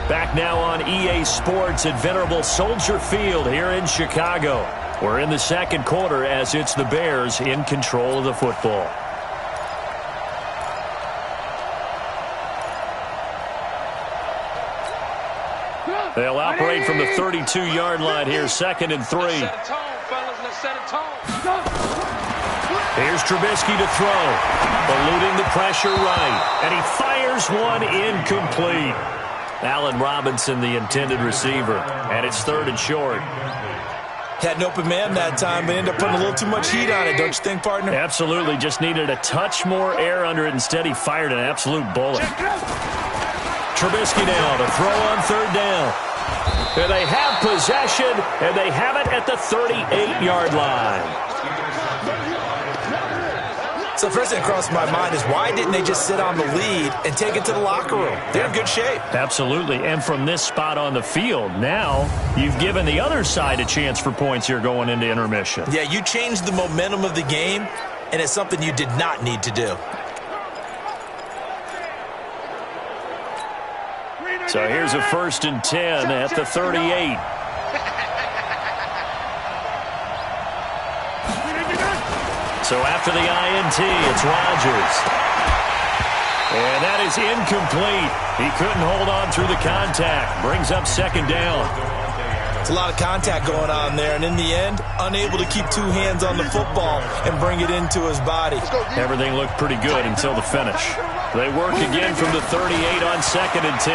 Back now on EA Sports at Venerable Soldier Field here in Chicago. We're in the second quarter as it's the Bears in control of the football. They'll operate from the 32-yard line here, 2nd and 3. Here's Trubisky to throw, eluding the pressure right, and he fires one incomplete. Allen Robinson, the intended receiver, and it's 3rd and short. Had an open man that time, but ended up putting a little too much heat on it, don't you think, partner? Absolutely, just needed a touch more air under it. Instead, he fired an absolute bullet. Trubisky now to throw on 3rd down. And they have possession, and they have it at the 38-yard line. So the first thing that crossed my mind is why didn't they just sit on the lead and take it to the locker room? They're in good shape. Absolutely, and from this spot on the field, now you've given the other side a chance for points here going into intermission. Yeah, you changed the momentum of the game, and it's something you did not need to do. So here's a 1st and 10 at the 38. So after the INT, it's Rodgers. And that is incomplete. He couldn't hold on through the contact. Brings up 2nd down. It's a lot of contact going on there, and in the end, unable to keep 2 hands on the football and bring it into his body. Everything looked pretty good until the finish. They work again from the 38 on 2nd and 10.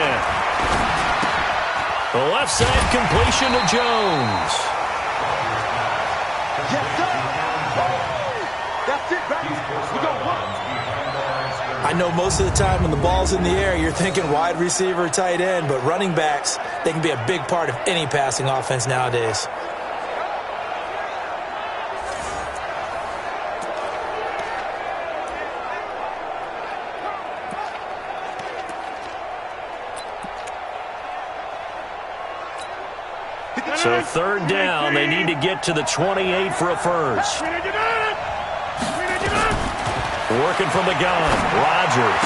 The left side completion to Jones. I know most of the time when the ball's in the air, you're thinking wide receiver, tight end, but running backs, they can be a big part of any passing offense nowadays. So 3rd down, they need to get to the 28 for a first. Working from the gun, Rodgers.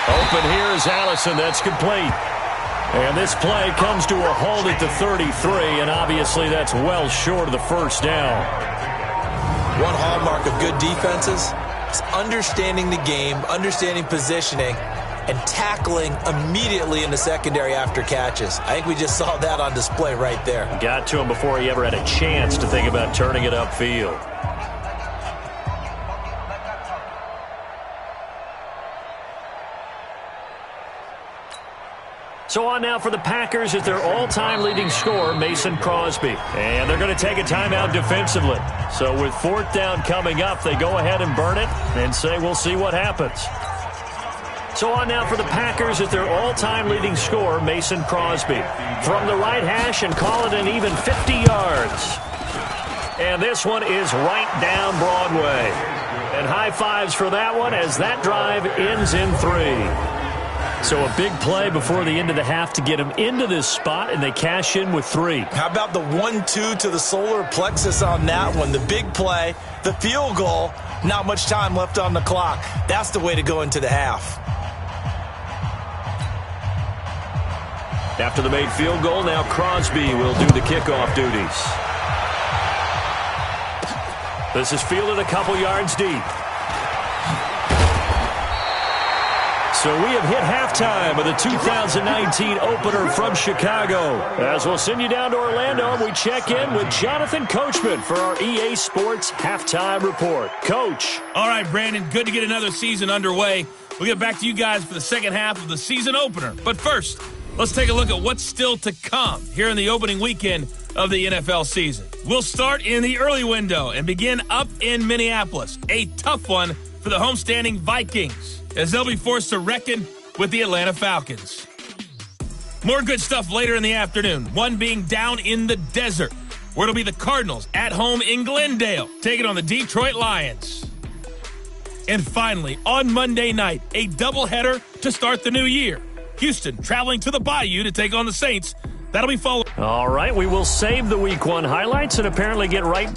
Open here is Allison, that's complete. And this play comes to a halt at the 33, and obviously that's well short of the 1st down. One hallmark of good defenses is understanding the game, understanding positioning, and tackling immediately in the secondary after catches. I think we just saw that on display right there. Got to him before he ever had a chance to think about turning it upfield. So on now for the Packers at their all-time leading scorer, Mason Crosby. And they're going to take a timeout defensively. So with 4th down coming up, they go ahead and burn it and say we'll see what happens. So on now for the Packers at their all-time leading scorer, Mason Crosby. From the right hash and call it an even 50 yards. And this one is right down Broadway. And high fives for that one as that drive ends in 3. So a big play before the end of the half to get him into this spot, and they cash in with 3. How about the 1-2 to the solar plexus on that one? The big play, the field goal, not much time left on the clock. That's the way to go into the half. After the made field goal, now Crosby will do the kickoff duties. This is fielded a couple yards deep. So we have hit halftime of the 2019 opener from Chicago. As we'll send you down to Orlando, and we check in with Jonathan Coachman for our EA Sports Halftime Report. Coach. All right, Brandon, good to get another season underway. We'll get back to you guys for the second half of the season opener. But first, let's take a look at what's still to come here in the opening weekend of the NFL season. We'll start in the early window and begin up in Minneapolis. A tough one for the homestanding Vikings, as they'll be forced to reckon with the Atlanta Falcons. More good stuff later in the afternoon, one being down in the desert, where it'll be the Cardinals at home in Glendale, taking on the Detroit Lions. And finally, on Monday night, a doubleheader to start the new year. Houston traveling to the Bayou to take on the Saints. That'll be followed. All right, we will save the Week 1 highlights and apparently get right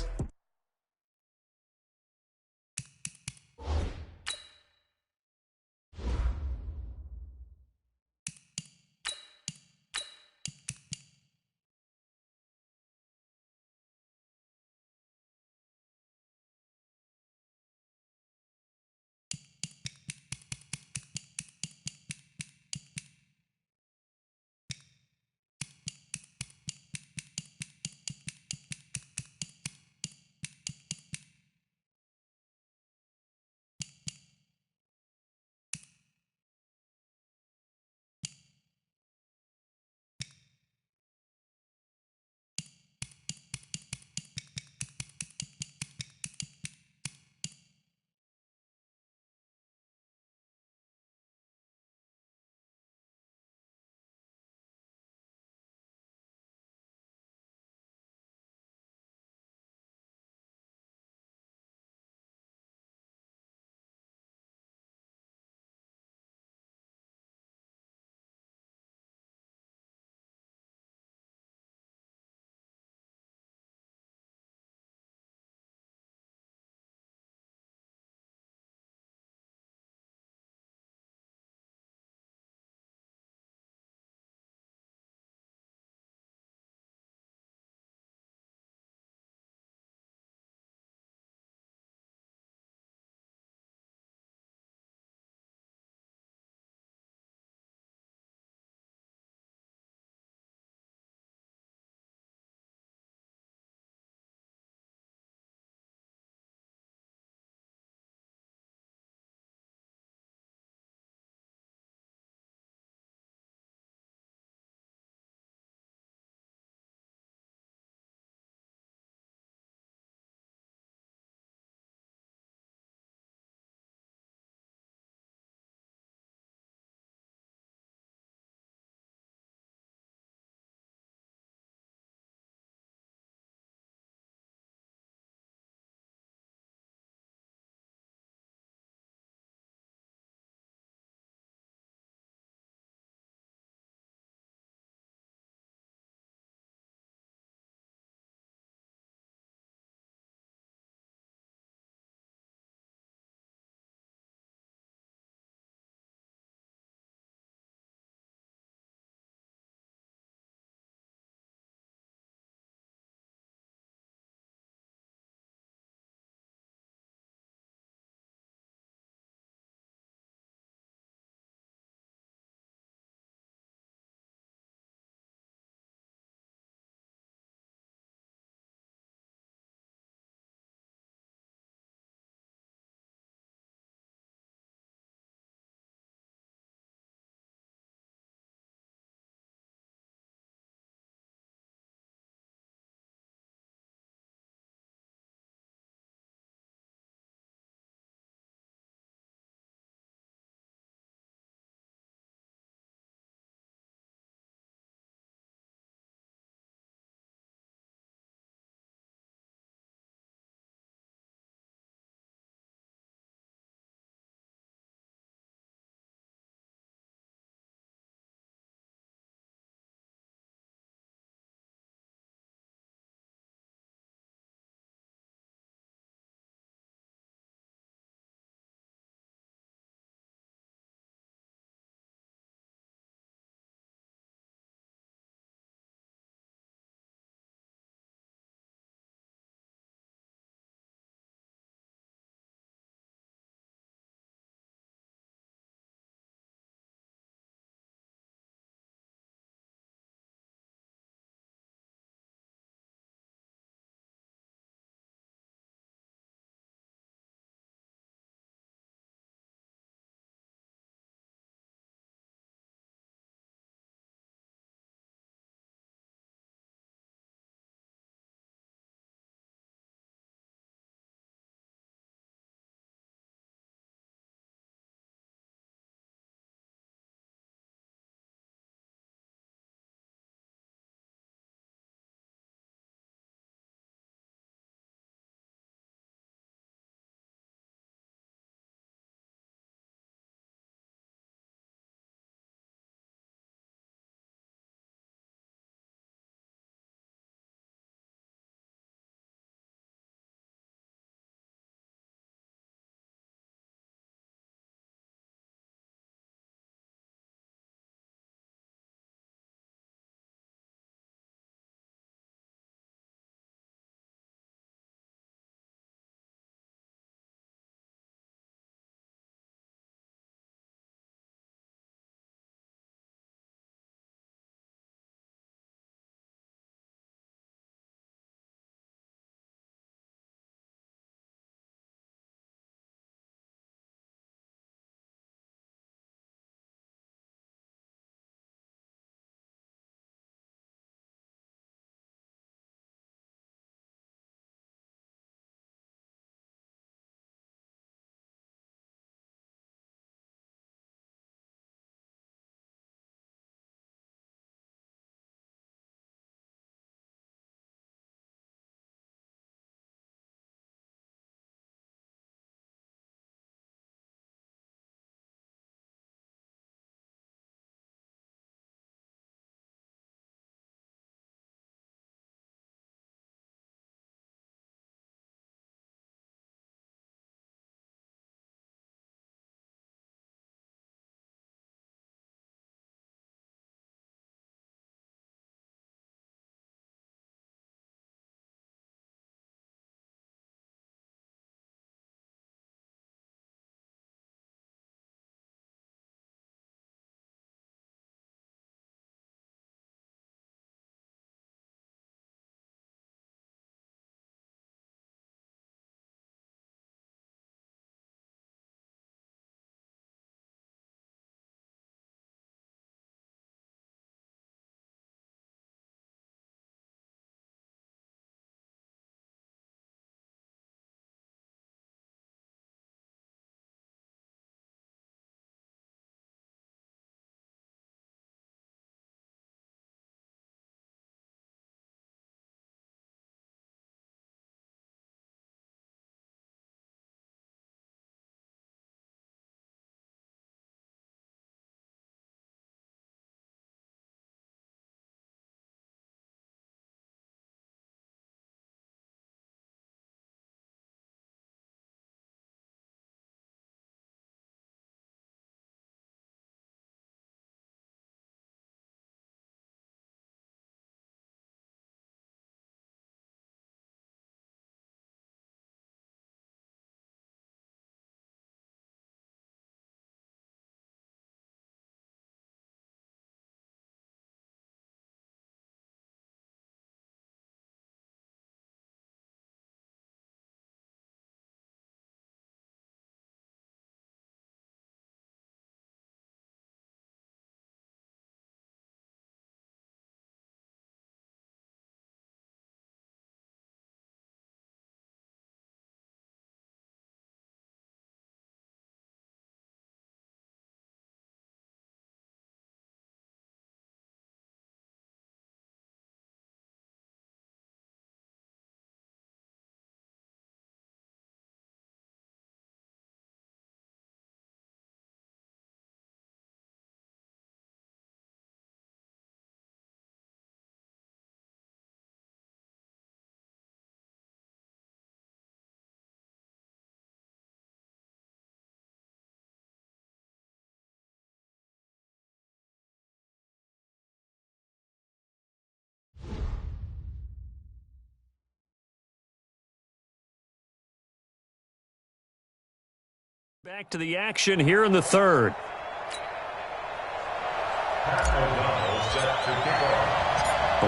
Back to the action here in the third.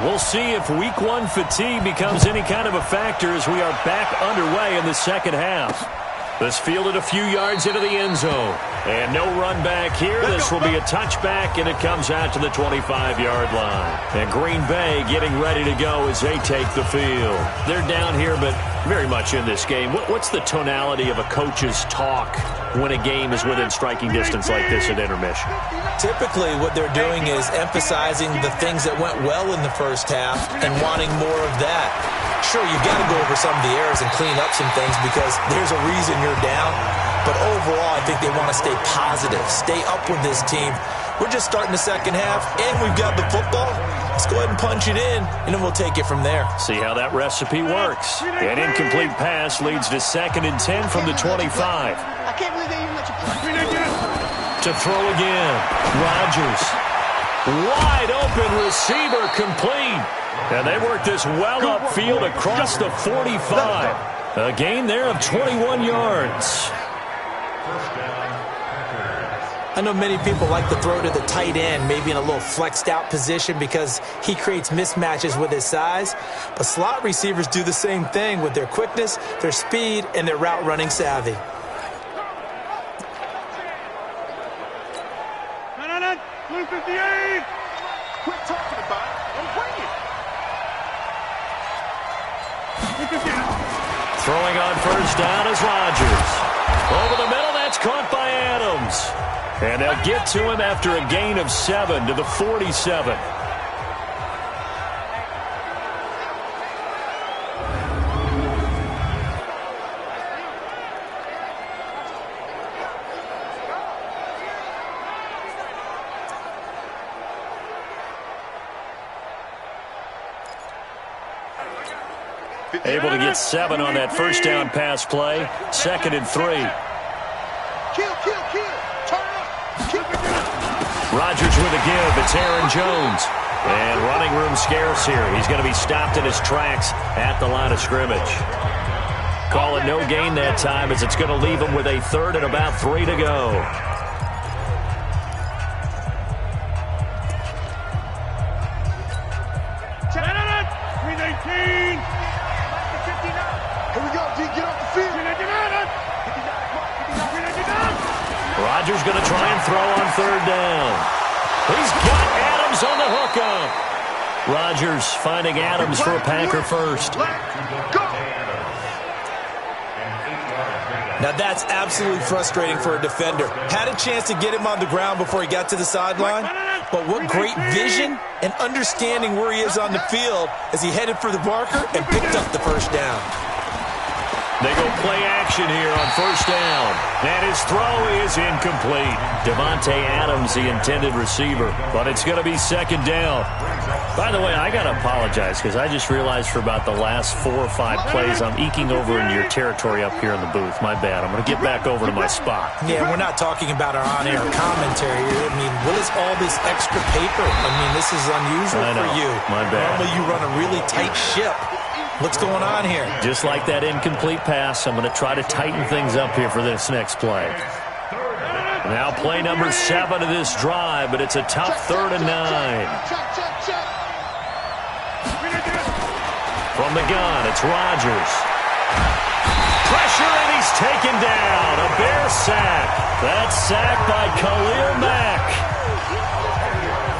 We'll see if week one fatigue becomes any kind of a factor as we are back underway in the second half. This fielded a few yards into the end zone. And no run back here. This will be a touchback, and it comes out to the 25-yard line. And Green Bay getting ready to go as they take the field. They're down here, but very much in this game. What's the tonality of a coach's talk when a game is within striking distance like this at intermission? Typically, what they're doing is emphasizing the things that went well in the first half and wanting more of that. Sure, you've got to go over some of the errors and clean up some things because there's a reason you're down. But overall, I think they want to stay positive, stay up with this team. We're just starting the second half, and we've got the football. Let's go ahead and punch it in, and then we'll take it from there. See how that recipe works. An incomplete pass leads to 2nd and 10 from the 25. I can't believe they even let you play. To throw again. Rodgers. Wide open receiver complete. And they work this well upfield across the 45. A gain there of 21 yards. I know many people like to throw to the tight end, maybe in a little flexed out position because he creates mismatches with his size. But slot receivers do the same thing with their quickness, their speed, and their route running savvy. Blue 58. Quit talking about it and bring it. Throwing on first down is Rodgers. Over the middle, that's caught by Adams. And they'll get to him after a gain of 7 to the 47. Able to get 7 on that first down pass play. 2nd and 3. Kill. Turn up. Kill. Rodgers with a give. It's Aaron Jones. And running room scarce here. He's going to be stopped in his tracks at the line of scrimmage. Call it no gain that time as it's going to leave him with a 3rd and about 3 to go. Rodgers going to try and throw on 3rd down. He's got Adams on the hookup. Rodgers finding Adams for a Packer first. Now that's absolutely frustrating for a defender. Had a chance to get him on the ground before he got to the sideline, but what great vision and understanding where he is on the field as he headed for the marker and picked up the first down. They go play action here on first down. And his throw is incomplete. Devontae Adams, the intended receiver. But it's going to be 2nd down. By the way, I got to apologize because I just realized for about the last 4 or 5 plays I'm eking over into your territory up here in the booth. My bad. I'm going to get back over to my spot. Yeah, we're not talking about our on-air commentary. I mean, what is all this extra paper? I mean, this is unusual for you. My bad. Normally you run a really tight ship. What's going on here? Just like that incomplete pass, I'm going to try to tighten things up here for this next play. Now play number 7 of this drive, but it's a tough 3rd and 9. From the gun, it's Rodgers. Pressure, and he's taken down. A Bear sack. That's sacked by Khalil Mack.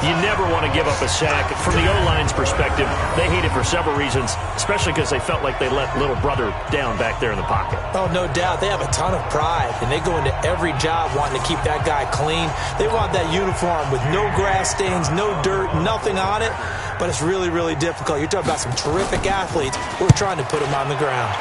You never want to give up a sack. From the O-line's perspective, they hate it for several reasons, especially because they felt like they let little brother down back there in the pocket. Oh, no doubt. They have a ton of pride, and they go into every job wanting to keep that guy clean. They want that uniform with no grass stains, no dirt, nothing on it, but it's really, really difficult. You're talking about some terrific athletes who are trying to put him on the ground.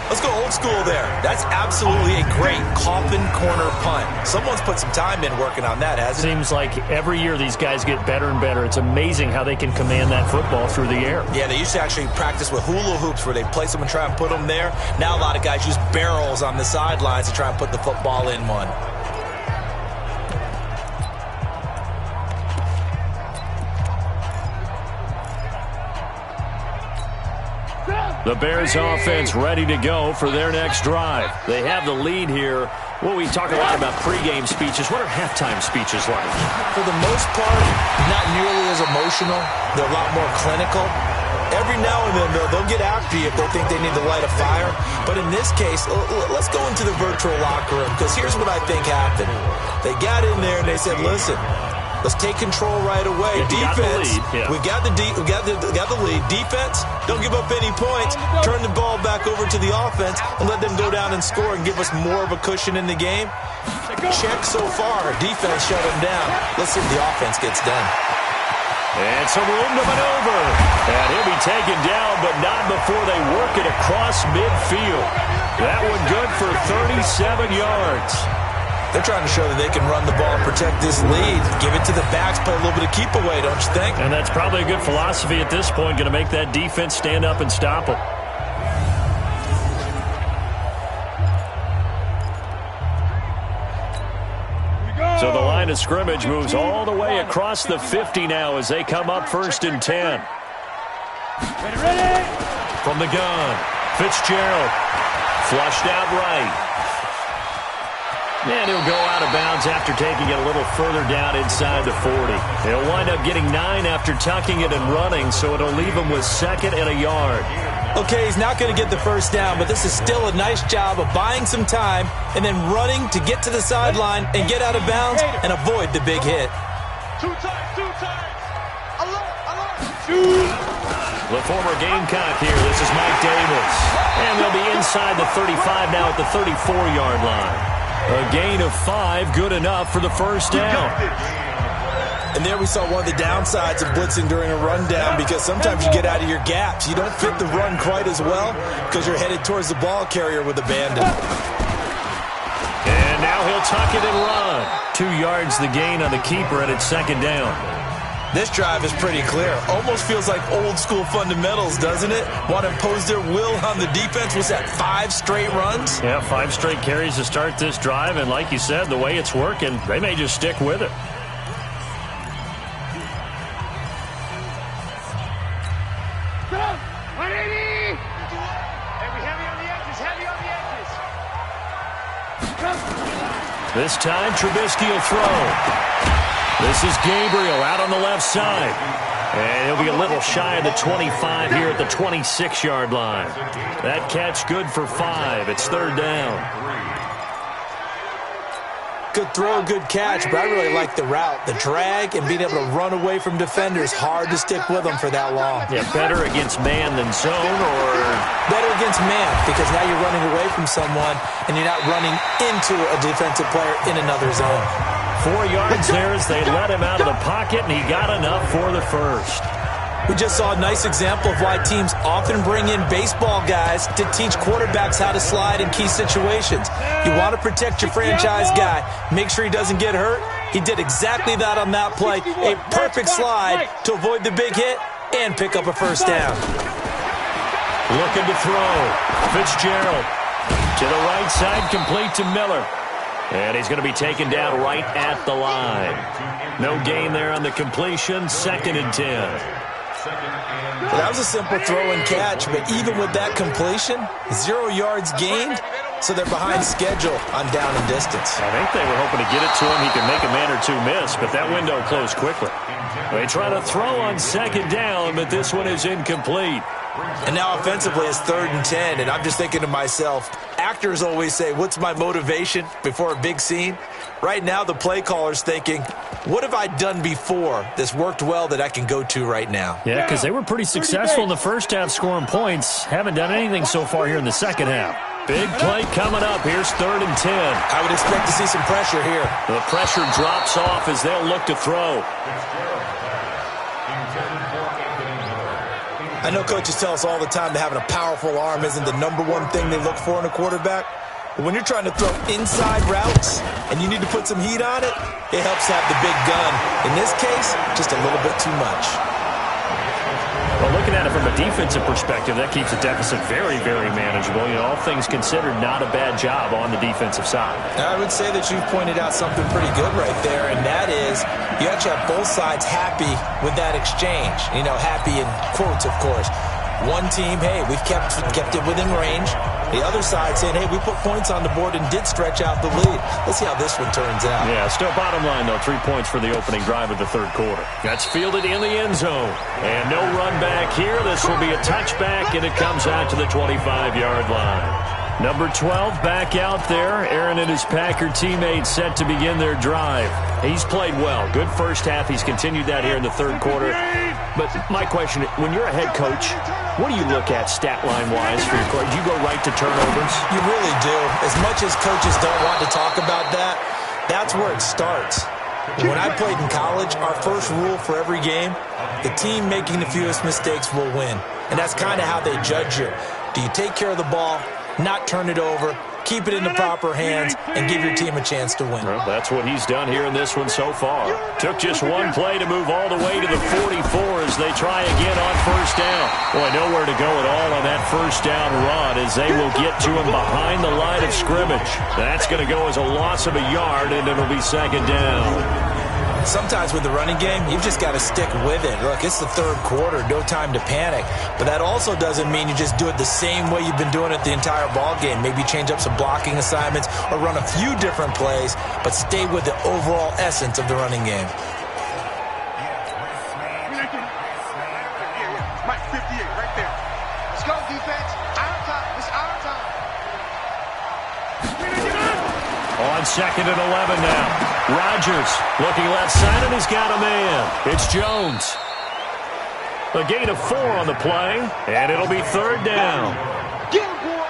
Let's go old school there. That's absolutely a great coffin corner punt. Someone's put some time in working on that, hasn't it? Seems like every year these guys get better and better. It's amazing how they can command that football through the air. Yeah, they used to actually practice with hula hoops where they place them and try and put them there. Now a lot of guys use barrels on the sidelines to try and put the football in one. The Bears offense ready to go for their next drive. They have the lead here. Well, we talk a lot about pregame speeches. What are halftime speeches like? For the most part, not nearly as emotional. They're a lot more clinical. Every now and then, they'll get after you if they think they need to light a fire. But in this case, let's go into the virtual locker room, because here's what I think happened. They got in there and they said, listen, let's take control right away. Defense, we got the lead. Defense, don't give up any points. Turn the ball back over to the offense and let them go down and score and give us more of a cushion in the game. Check so far. Defense shut them down. Let's see if the offense gets done. And some room to maneuver. And he'll be taken down, but not before they work it across midfield. That one good for 37 yards. They're trying to show that they can run the ball, protect this lead, give it to the backs, play a little bit of keep away, don't you think? And that's probably a good philosophy at this point, going to make that defense stand up and stop them. So the line of scrimmage moves all the way across the 50 now as they come up 1st and 10. Ready. From the gun, Fitzgerald flushed out right. And he'll go out of bounds after taking it a little further down inside the 40. He'll wind up getting 9 after tucking it and running, so it'll leave him with 2nd and a yard. Okay, he's not going to get the first down, but this is still a nice job of buying some time and then running to get to the sideline and get out of bounds and avoid the big hit. Two times. The former Gamecock here. This is Mike Davis. And they'll be inside the 35 now at the 34-yard line. A gain of 5, good enough for the first down. And there we saw one of the downsides of blitzing during a rundown, because sometimes you get out of your gaps. You don't fit the run quite as well because you're headed towards the ball carrier with abandon. And now he'll tuck it and run. 2 yards the gain on the keeper, and it's 2nd down. This drive is pretty clear. Almost feels like old school fundamentals, doesn't it? Want to impose their will on the defense. Was that 5 straight runs? Yeah, 5 straight carries to start this drive, and like you said, the way it's working, they may just stick with it. This time, Trubisky will throw. This is Gabriel out on the left side. And he'll be a little shy of the 25 here at the 26-yard line. That catch good for 5. It's 3rd down. Good throw, good catch, but I really like the route. The drag and being able to run away from defenders. Hard to stick with them for that long. Yeah, better against man than zone, or? Better against man, because now you're running away from someone and you're not running into a defensive player in another zone. 4 yards there as they let him out of the pocket, and he got enough for the first. We just saw a nice example of why teams often bring in baseball guys to teach quarterbacks how to slide in key situations. You want to protect your franchise guy. Make sure he doesn't get hurt. He did exactly that on that play. A perfect slide to avoid the big hit and pick up a first down. Looking to throw. Fitzgerald to the right side, complete to Miller. And he's going to be taken down right at the line. No gain there on the completion. 2nd and 10. Well, that was a simple throw and catch, but even with that completion, 0 yards gained, so they're behind schedule on down and distance. I think they were hoping to get it to him. He could make a man or 2 miss, but that window closed quickly. They try to throw on 2nd down, but this one is incomplete. And now offensively it's 3rd and 10, and I'm just thinking to myself, actors always say, what's my motivation before a big scene? Right now the play caller's thinking, what have I done before that's worked well that I can go to right now? Yeah, because they were pretty successful in the first half scoring points. Haven't done anything so far here in the second half. Big play coming up. Here's 3rd and 10. I would expect to see some pressure here. The pressure drops off as they'll look to throw. I know coaches tell us all the time that having a powerful arm isn't the #1 thing they look for in a quarterback. But when you're trying to throw inside routes and you need to put some heat on it, it helps have the big gun. In this case, just a little bit too much. Well, looking at it from a defensive perspective, that keeps the deficit very, very manageable. You know, all things considered, not a bad job on the defensive side. I would say that you've pointed out something pretty good right there, and that is you actually have both sides happy with that exchange. You know, happy in quotes, of course. One team, hey, we've kept it within range. The other side saying, hey, we put points on the board and did stretch out the lead. Let's see how this one turns out. Yeah, still bottom line, though, 3 points for the opening drive of the third quarter. That's fielded in the end zone. And no run back here. This will be a touchback, and it comes out to the 25-yard line. Number 12 back out there. Aaron and his Packer teammates set to begin their drive. He's played well. Good first half. He's continued that here in the third quarter. But my question, when you're a head coach, what do you look at stat line-wise for your coach? Do you go right to turnovers? You really do. As much as coaches don't want to talk about that, that's where it starts. When I played in college, our first rule for every game, the team making the fewest mistakes will win. And that's kind of how they judge you. Do you take care of the ball, not turn it over, keep it in the proper hands, and give your team a chance to win? Well, that's what he's done here in this one so far. Took just one play to move all the way to the 44 as they try again on first down. Boy, nowhere to go at all on that first down run as they will get to him behind the line of scrimmage. That's going to go as a loss of a yard, and it'll be second down. Sometimes with the running game, you've just got to stick with it. Look, it's the third quarter, no time to panic. But that also doesn't mean you just do it the same way you've been doing it the entire ball game. Maybe change up some blocking assignments or run a few different plays, but stay with the overall essence of the running game. Mike, 58, right there. Let's go, defense. Our time. It's our time. On second and 11 now. Rodgers looking left side, and he's got a man. It's Jones. A gain of 4 on the play, and it'll be third down. Get him, boy.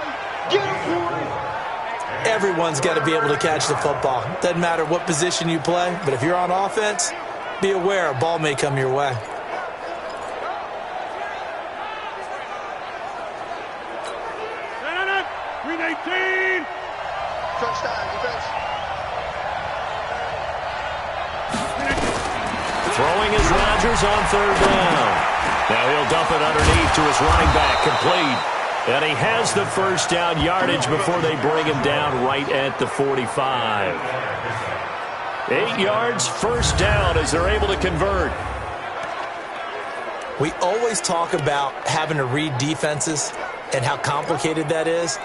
Get him, boy. Everyone's got to be able to catch the football. Doesn't matter what position you play, but if you're on offense, be aware a ball may come your way. Green 18. Touchdown, defense. Throwing is Rodgers on third down. Now he'll dump it underneath to his running back, complete. And he has the first down yardage before they bring him down right at the 45. 8 yards, first down as they're able to convert. We always talk about having to read defenses and how complicated that is.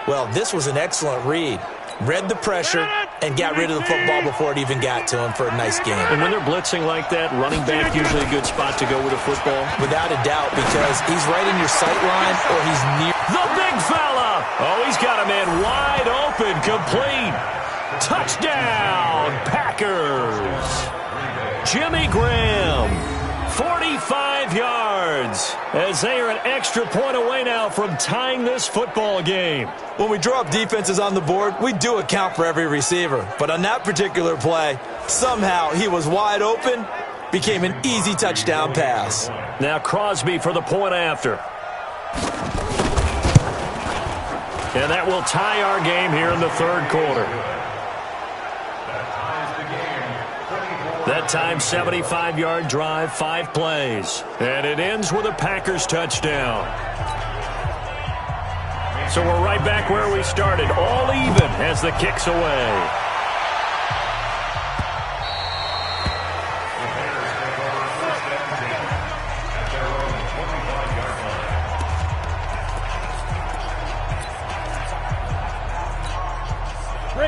Well, this was an excellent read. Read the pressure and got rid of the football before it even got to him for a nice game. And when they're blitzing like that, running back usually a good spot to go with a football? Without a doubt, because he's right in your sight line or he's near. The big fella! Oh, he's got a man wide open, complete. Touchdown, Packers! Jimmy Graham, 45 yards, as they are an extra point away now from tying this football game. When we draw up defenses on the board, we do account for every receiver. But on that particular play, somehow he was wide open, became an easy touchdown pass. Now Crosby for the point after. And that will tie our game here in the third quarter. That time, 75-yard drive, 5 plays. And it ends with a Packers touchdown. So we're right back where we started, all even as the kick's away.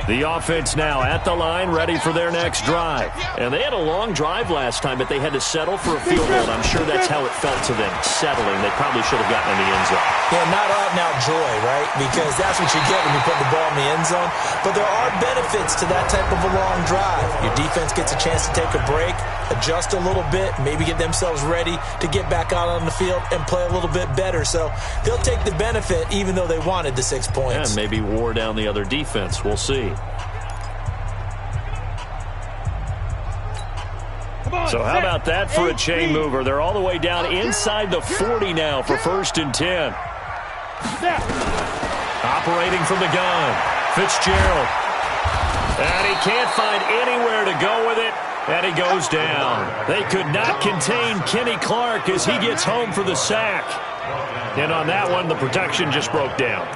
The offense now at the line, ready for their next drive. And they had a long drive last time, but they had to settle for a field goal. I'm sure that's how it felt to them, settling. They probably should have gotten in the end zone. Yeah, not out and out joy, right? Because that's what you get when you put the ball in the end zone. But there are benefits to that type of a long drive. Your defense gets a chance to take a break, adjust a little bit, maybe get themselves ready to get back out on the field and play a little bit better. So they'll take the benefit even though they wanted the 6 points. And maybe wore down the other defense. We'll see. So how about that for a chain mover? They're all the way down inside the 40 now for 1st and 10. Operating from the gun, Fitzgerald. And he can't find anywhere to go with it, and he goes down. They could not contain Kenny Clark as he gets home for the sack. And on that one, the protection just broke down.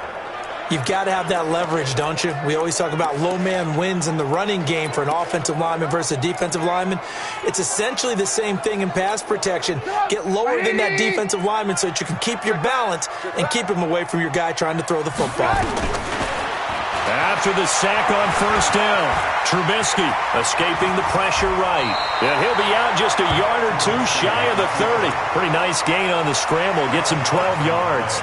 You've got to have that leverage, don't you? We always talk about low man wins in the running game for an offensive lineman versus a defensive lineman. It's essentially the same thing in pass protection. Get lower than that defensive lineman so that you can keep your balance and keep him away from your guy trying to throw the football. After the sack on first down, Trubisky escaping the pressure right. And he'll be out just a yard or two shy of the 30. Pretty nice gain on the scramble. Gets him 12 yards.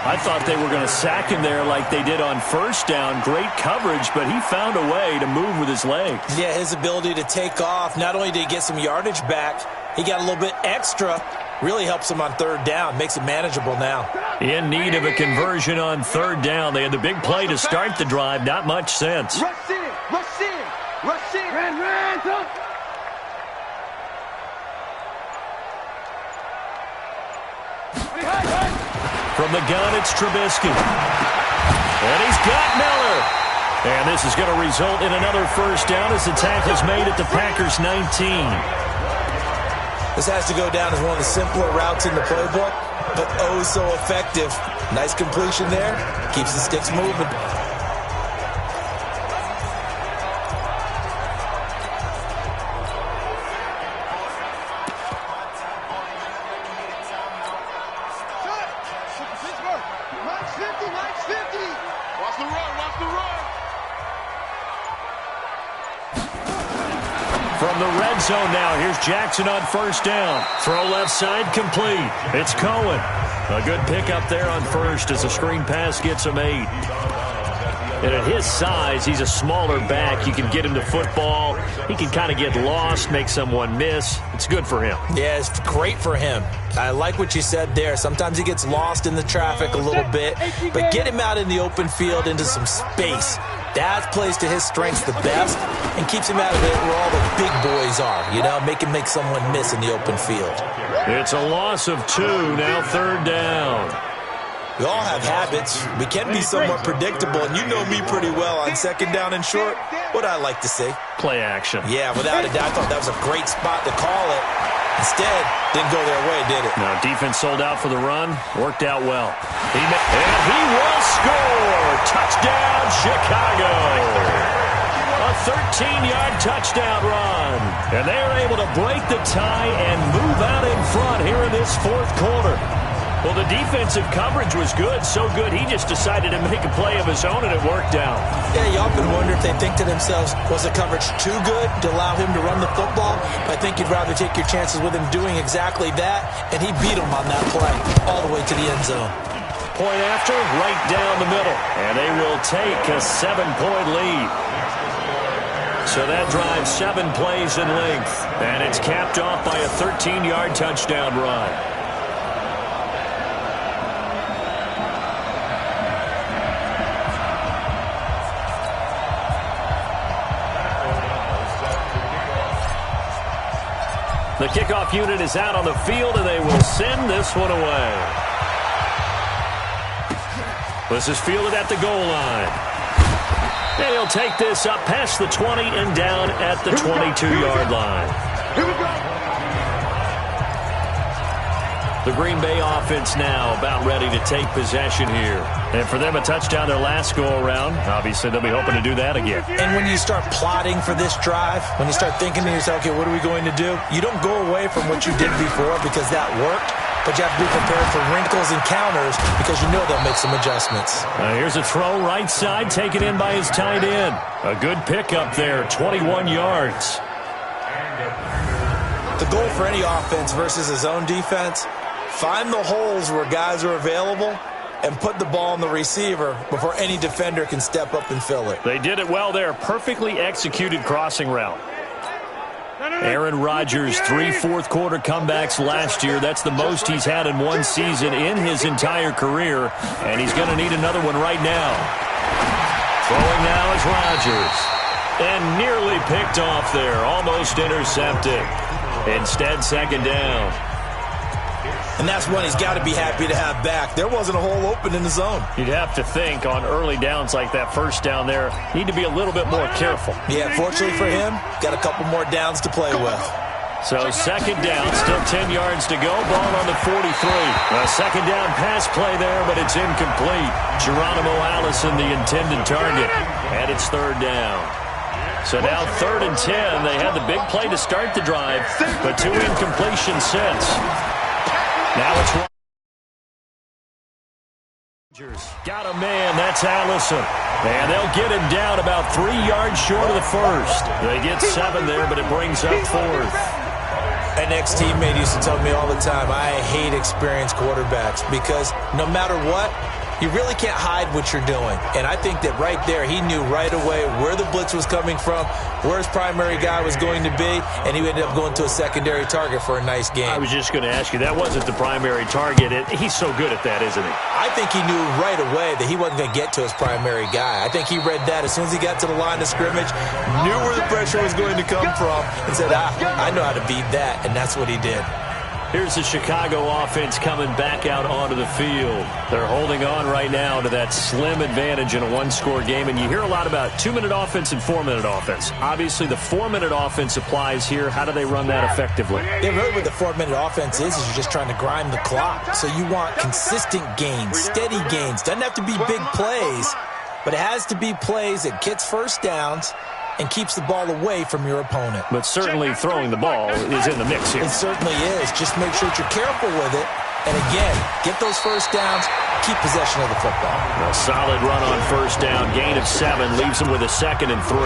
I thought they were going to sack him there like they did on first down. Great coverage, but he found a way to move with his legs. Yeah, his ability to take off, not only did he get some yardage back, he got a little bit extra. Really helps him on third down, makes it manageable now. In need of a conversion on third down. They had the big play to start the drive. Not much sense. Rush in, rush in, rush in. Ran, up. From the gun, it's Trubisky. And he's got Miller. And this is going to result in another first down as the tackle's made at the Packers' 19. This has to go down as one of the simpler routes in the playbook, but oh so effective. Nice completion there. Keeps the sticks moving. From the red zone now, here's Jackson on first down. Throw left side, complete. It's Cohen. A good pickup there on first as the screen pass gets him 8. And at his size, he's a smaller back. You can get him to football. He can kind of get lost, make someone miss. It's good for him. Yeah, it's great for him. I like what you said there. Sometimes he gets lost in the traffic a little bit, but get him out in the open field into some space. That plays to his strengths the best and keeps him out of it where all the big boys are, you know, make someone miss in the open field. It's a loss of 2, now third down. We all have habits. We can be somewhat predictable, and you know me pretty well on second down and short. What I like to see. Play action. Yeah, without a doubt, I thought that was a great spot to call it. Instead, didn't go their way, did it? No, defense sold out for the run. Worked out well. And he will score. Touchdown, Chicago. A 13-yard touchdown run. And they are able to break the tie and move out in front here in this fourth quarter. Well, the defensive coverage was good, so good he just decided to make a play of his own, and it worked out. Yeah, you often wonder if they think to themselves, was the coverage too good to allow him to run the football? I think you'd rather take your chances with him doing exactly that, and he beat him on that play all the way to the end zone. Point after, right down the middle, and they will take a 7-point lead. So that drives 7 plays in length, and it's capped off by a 13-yard touchdown run. The kickoff unit is out on the field, and they will send this one away. This is fielded at the goal line. And he'll take this up past the 20 and down at the 22-yard line. Here we go. The Green Bay offense now about ready to take possession here. And for them, a touchdown their last go-around. Obviously, they'll be hoping to do that again. And when you start plotting for this drive, when you start thinking to yourself, okay, what are we going to do? You don't go away from what you did before because that worked, but you have to be prepared for wrinkles and counters because you know they'll make some adjustments. Here's a throw right side, taken in by his tight end. A good pickup there, 21 yards. The goal for any offense versus his own defense, find the holes where guys are available and put the ball in the receiver before any defender can step up and fill it. They did it well there. Perfectly executed crossing route. Aaron Rodgers, 3 fourth-quarter comebacks last year. That's the most he's had in one season in his entire career, and he's going to need another one right now. Throwing now is Rodgers. And nearly picked off there. Almost intercepted. Instead, second down. And that's one he's got to be happy to have back. There wasn't a hole open in the zone. You'd have to think on early downs like that first down there, need to be a little bit more careful. Yeah, fortunately for him, got a couple more downs to play with. So second down, still 10 yards to go. Ball on the 43. A second down pass play there, but it's incomplete. Geronimo Allison, the intended target. And it's third down. So now 3rd and 10. They had the big play to start the drive, but 2 incompletions since. Now it's Rogers. Got a man. That's Allison. And they'll get him down about 3 yards short of the first. They get 7 there, but it brings up 4th. An ex-teammate used to tell me all the time, I hate experienced quarterbacks because no matter what, you really can't hide what you're doing. And I think that right there, he knew right away where the blitz was coming from, where his primary guy was going to be, and he ended up going to a secondary target for a nice game. I was just going to ask you, that wasn't the primary target. He's so good at that, isn't he? I think he knew right away that he wasn't going to get to his primary guy. I think he read that as soon as he got to the line of scrimmage, knew where the pressure was going to come from, and said, I know how to beat that, and that's what he did. Here's the Chicago offense coming back out onto the field. They're holding on right now to that slim advantage in a one-score game, and you hear a lot about 2-minute offense and 4-minute offense. Obviously, the 4-minute offense applies here. How do they run that effectively? Yeah, really what the 4-minute offense is you're just trying to grind the clock. So you want consistent gains, steady gains. Doesn't have to be big plays, but it has to be plays that gets first downs and keeps the ball away from your opponent. But certainly throwing the ball is in the mix here. It certainly is. Just make sure that you're careful with it. And again, get those first downs, keep possession of the football. A solid run on first down. Gain of 7 leaves them with a 2nd and 3.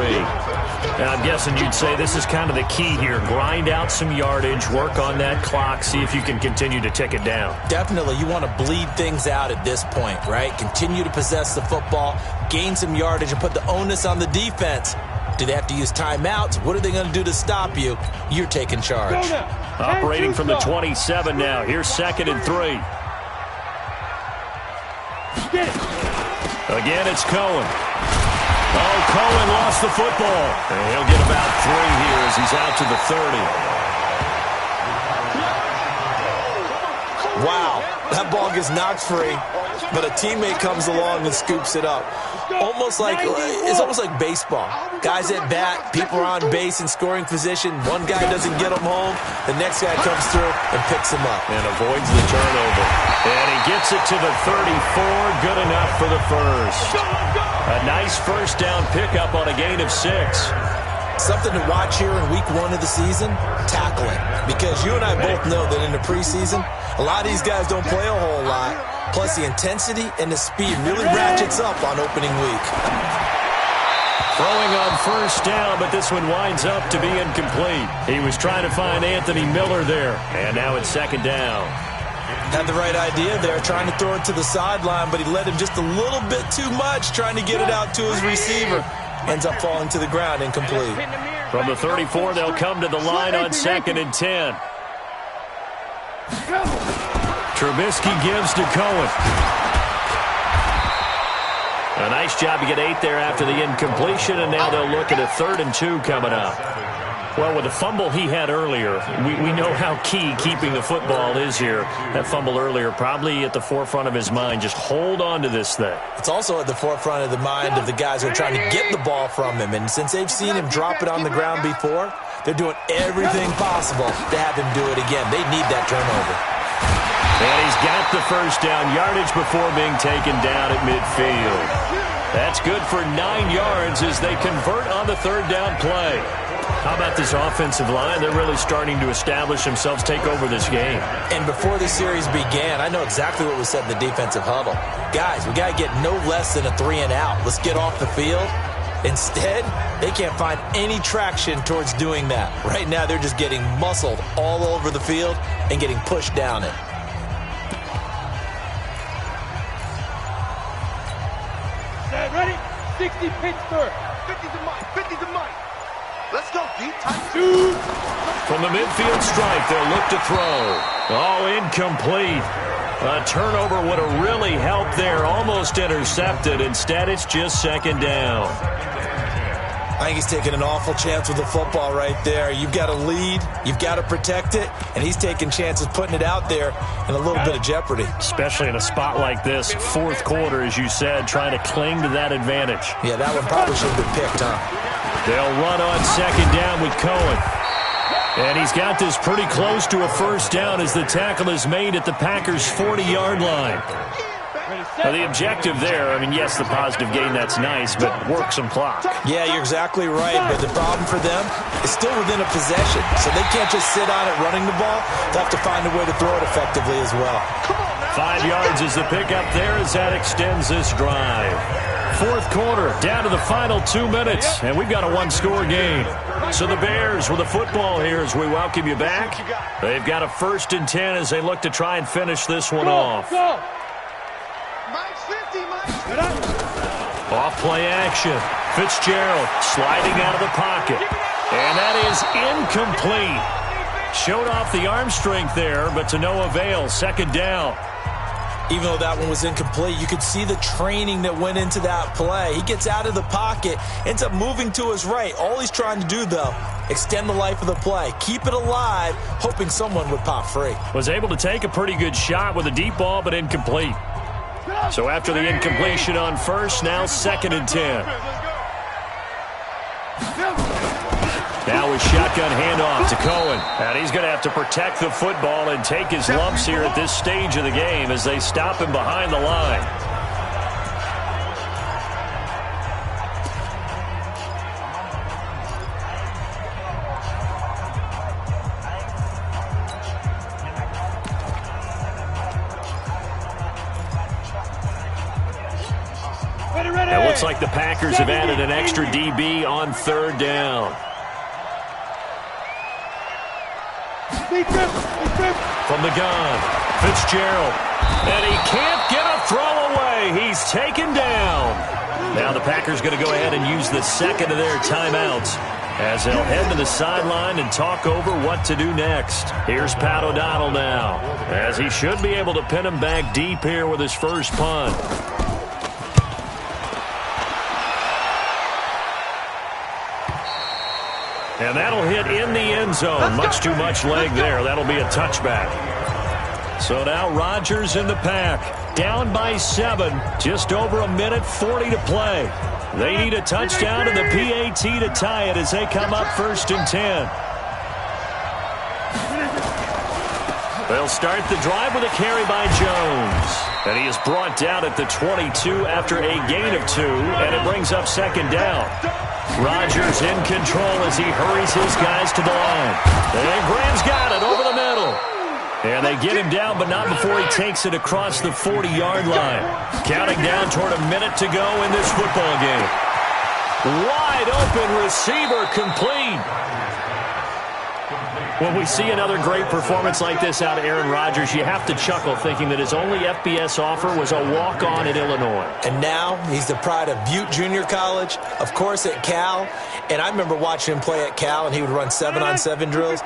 And I'm guessing you'd say this is kind of the key here. Grind out some yardage, work on that clock, see if you can continue to tick it down. Definitely. You want to bleed things out at this point, right? Continue to possess the football, gain some yardage, and put the onus on the defense. Do they have to use timeouts? What are they going to do to stop you? You're taking charge. Operating from the 27 now. Here's 2nd and 3. Again, it's Cohen. Oh, Cohen lost the football. And he'll get about 3 here as he's out to the 30. Wow, that ball gets knocked free, but a teammate comes along and scoops it up. It's almost like baseball. Guys at bat, people are on base in scoring position. One guy doesn't get them home. The next guy comes through and picks him up. And avoids the turnover. And he gets it to the 34. Good enough for the first. A nice first down pickup on a gain of 6. Something to watch here in week 1 of the season, tackling. Because you and I both know that in the preseason, a lot of these guys don't play a whole lot. Plus, the intensity and the speed really ratchets up on opening week. Throwing on first down, but this one winds up to be incomplete. He was trying to find Anthony Miller there, and now it's 2nd down. Had the right idea there, trying to throw it to the sideline, but he led him just a little bit too much, trying to get it out to his receiver. Ends up falling to the ground, incomplete. From the 34, they'll come to the line on 2nd and 10. Trubisky gives to Cohen. A nice job to get 8 there after the incompletion, and now they'll look at a 3rd and 2 coming up. Well, with the fumble he had earlier, we know how key keeping the football is here. That fumble earlier probably at the forefront of his mind. Just hold on to this thing. It's also at the forefront of the mind of the guys who are trying to get the ball from him. And since they've seen him drop it on the ground before, they're doing everything possible to have him do it again. They need that turnover. And he's got the first down yardage before being taken down at midfield. That's good for 9 yards as they convert on the 3rd down play. How about this offensive line? They're really starting to establish themselves, take over this game. And before the series began, I know exactly what was said in the defensive huddle. Guys, we got to get no less than a 3-and-out. Let's get off the field. Instead, they can't find any traction towards doing that. Right now, they're just getting muscled all over the field and getting pushed down it. Ready? 60 Pittsburgh. 50's a mic. 50's a mic. Let's go, deep tight. Shoot. From the midfield stripe, they'll look to throw. Oh, incomplete. A turnover would have really helped there. Almost intercepted. Instead, it's just 2nd down. I think he's taking an awful chance with the football right there. You've got to lead. You've got to protect it. And he's taking chances putting it out there in a little bit of jeopardy. Especially in a spot like this, 4th quarter, as you said, trying to cling to that advantage. Yeah, that one probably should have been picked, huh? They'll run on 2nd down with Cohen. And he's got this pretty close to a first down as the tackle is made at the Packers' 40-yard line. Now, the objective there, I mean, yes, the positive gain, that's nice, but work some clock. Yeah, you're exactly right, but the problem for them is still within a possession, so they can't just sit on it running the ball. They'll have to find a way to throw it effectively as well. 5 yards is the pickup there as that extends this drive. Fourth quarter, down to the final 2 minutes, and we've got a one-score game. So the Bears with the football here as we welcome you back. They've got a 1st and 10 as they look to try and finish this one off. Off play action. Fitzgerald sliding out of the pocket. And that is incomplete. Showed off the arm strength there, but to no avail. 2nd down. Even though that one was incomplete, you could see the training that went into that play. He gets out of the pocket, ends up moving to his right. All he's trying to do, though, extend the life of the play. Keep it alive, hoping someone would pop free. Was able to take a pretty good shot with a deep ball, but incomplete. So after the incompletion on first, now 2nd and 10. Now with shotgun handoff to Cohen. And he's going to have to protect the football and take his lumps here at this stage of the game as they stop him behind the line. It looks like the Packers have added an extra DB on 3rd down. From the gun, Fitzgerald. And he can't get a throw away. He's taken down. Now the Packers going to go ahead and use the 2nd of their timeouts as they'll head to the sideline and talk over what to do next. Here's Pat O'Donnell now, as he should be able to pin him back deep here with his first punt. And that'll hit in the end zone. Much too much leg there. That'll be a touchback. So now Rodgers in the pack. Down by 7. Just over 1:40 to play. They need a touchdown and the PAT to tie it as they come up 1st and 10. They'll start the drive with a carry by Jones. And he is brought down at the 22 after a gain of 2. And it brings up 2nd down. Rodgers in control as he hurries his guys to the line. And Graham's got it over the middle. And they get him down, but not before he takes it across the 40-yard line. Counting down toward 1 minute to go in this football game. Wide open receiver complete. When we see another great performance like this out of Aaron Rodgers, you have to chuckle thinking that his only FBS offer was a walk-on at Illinois. And now he's the pride of Butte Junior College, of course at Cal. And I remember watching him play at Cal, and he would run 7-on-7 drills.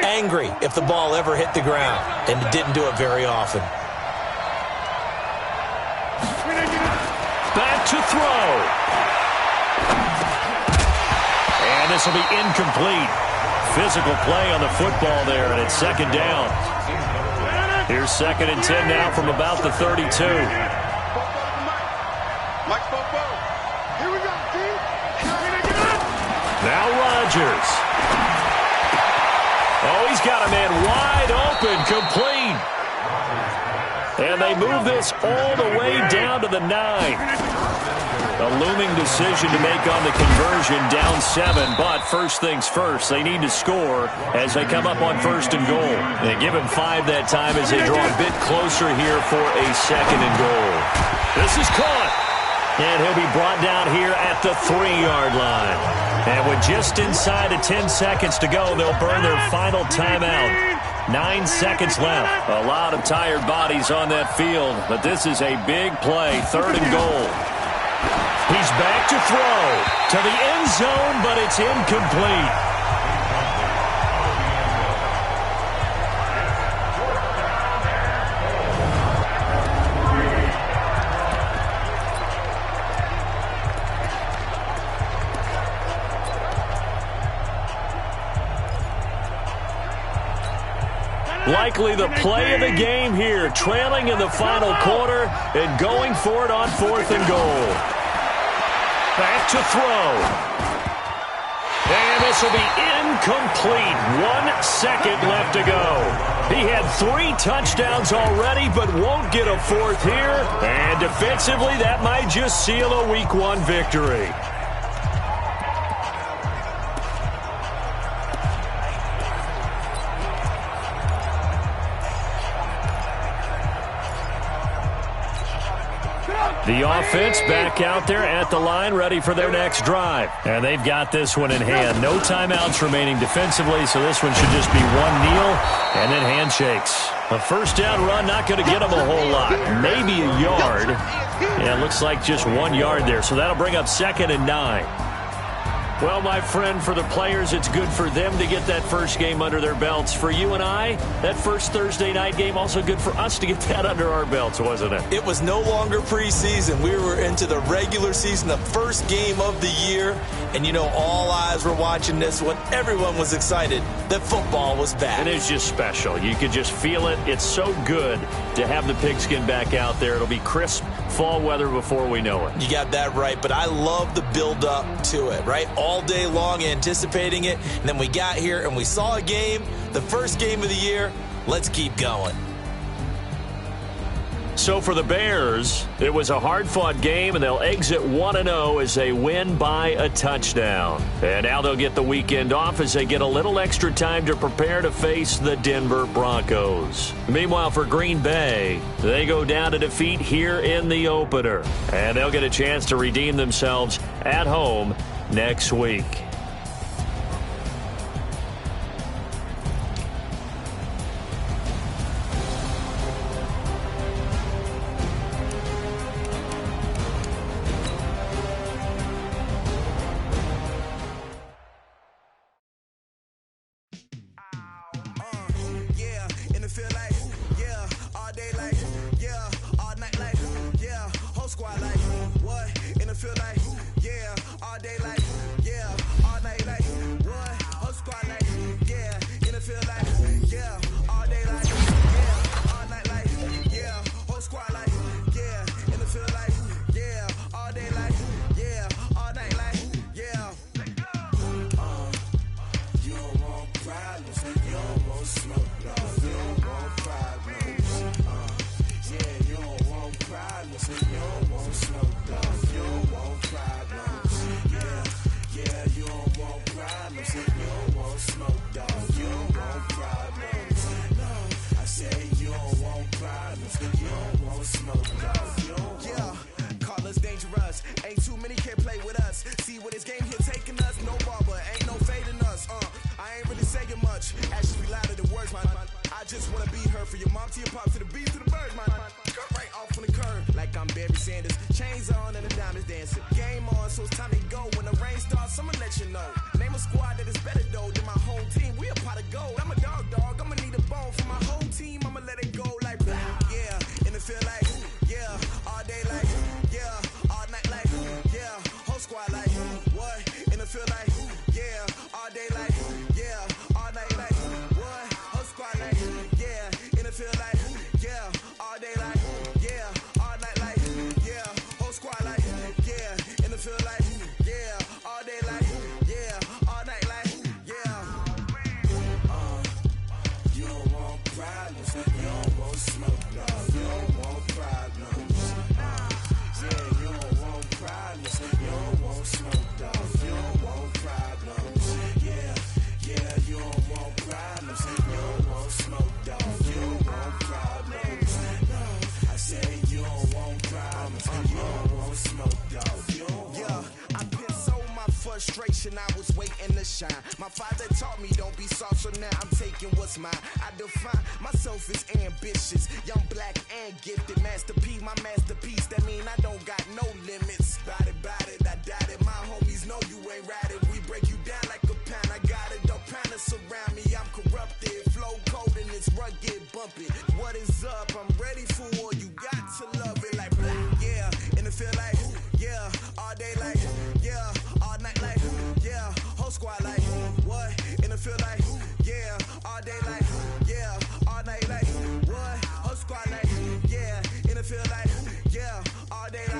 Angry if the ball ever hit the ground, and didn't do it very often. Back to throw. And this will be incomplete. Physical play on the football there, and it's 2nd down. Here's 2nd and 10 now from about the 32. Now Rodgers. Oh, he's got a man wide open, complete. And they move this all the way down to the 9. A looming decision to make on the conversion, down 7. But first things first, they need to score as they come up on 1st and goal. They give him 5 that time as they draw a bit closer here for a 2nd and goal. This is caught. And he'll be brought down here at the 3-yard line. And with just inside of 10 seconds to go, they'll burn their final timeout. 9 seconds left. A lot of tired bodies on that field, but this is a big play. 3rd and goal. He's back to throw to the end zone, but it's incomplete. Likely the play of the game here, trailing in the final quarter and going for it on 4th and goal. Back to throw. And this will be incomplete. 1 second left to go. He had 3 touchdowns already, but won't get a 4th here. And defensively, that might just seal a Week 1 victory. The offense back out there at the line, ready for their next drive. And they've got this one in hand. No timeouts remaining defensively, so this one should just be 1 kneel and then handshakes. A first down run, not going to get them a whole lot. Maybe a yard. Yeah, it looks like just 1 yard there, so that'll bring up 2nd and 9. Well, my friend, for the players, it's good for them to get that first game under their belts. For you and I, that first Thursday night game, also good for us to get that under our belts, wasn't it? It was no longer preseason. We were into the regular season, the first game of the year. And, you know, all eyes were watching this when everyone was excited that football was back. And it's just special. You could just feel it. It's so good to have the pigskin back out there. It'll be crisp fall weather before we know it. You got that right, but I love the build-up to it, right? All day long anticipating it, and then we got here and we saw a game, the first game of the year. Let's keep going. So for the Bears, it was a hard-fought game, and they'll exit 1-0 as they win by a touchdown. And now they'll get the weekend off as they get a little extra time to prepare to face the Denver Broncos. Meanwhile, for Green Bay, they go down to defeat here in the opener. And they'll get a chance to redeem themselves at home next week. I was waiting to shine. My father taught me don't be soft, so now I'm taking what's mine. I define myself as ambitious, young, black, and gifted. Masterpiece, my masterpiece. That mean I don't got no limits. Bout it, I doubt it. My homies know you ain't ratted. We break you down like a pound. I got it, don't panic surround me. I'm corrupted, flow cold and it's rugged, bumping. What is up? I'm ready for war. You got to love it like black, yeah. And it feel like, yeah, all day like, yeah, all night like, yeah, whole squad like, what? And it feel like, yeah, all day like, yeah, all night like, what? Whole squad like, yeah, and it feel like, yeah, all day like.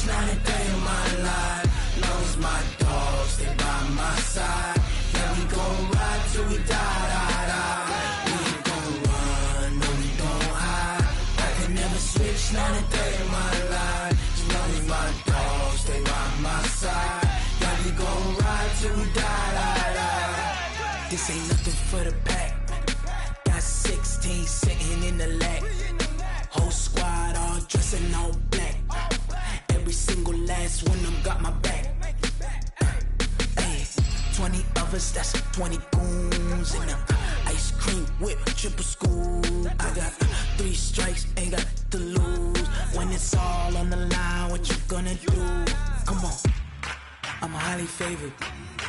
not a day in my life. Long as my dogs stay by my side. Yeah, we gon' ride till we die, die, die. We ain't gon' run, no, we don't hide. I can never switch, not a day in my life. As long as my dogs stay by my side. Yeah, we gon' ride till we die, die, die. This ain't nothing for the pack. Got 16 sitting in the lag. Whole squad all dressed in all black. Every single last one of them got my back. Ay, 20 of us, that's 20 goons in the ice cream whip, triple scoop. I got 3 strikes, ain't got to lose. When it's all on the line, what you gonna do? Come on, I'm highly favored.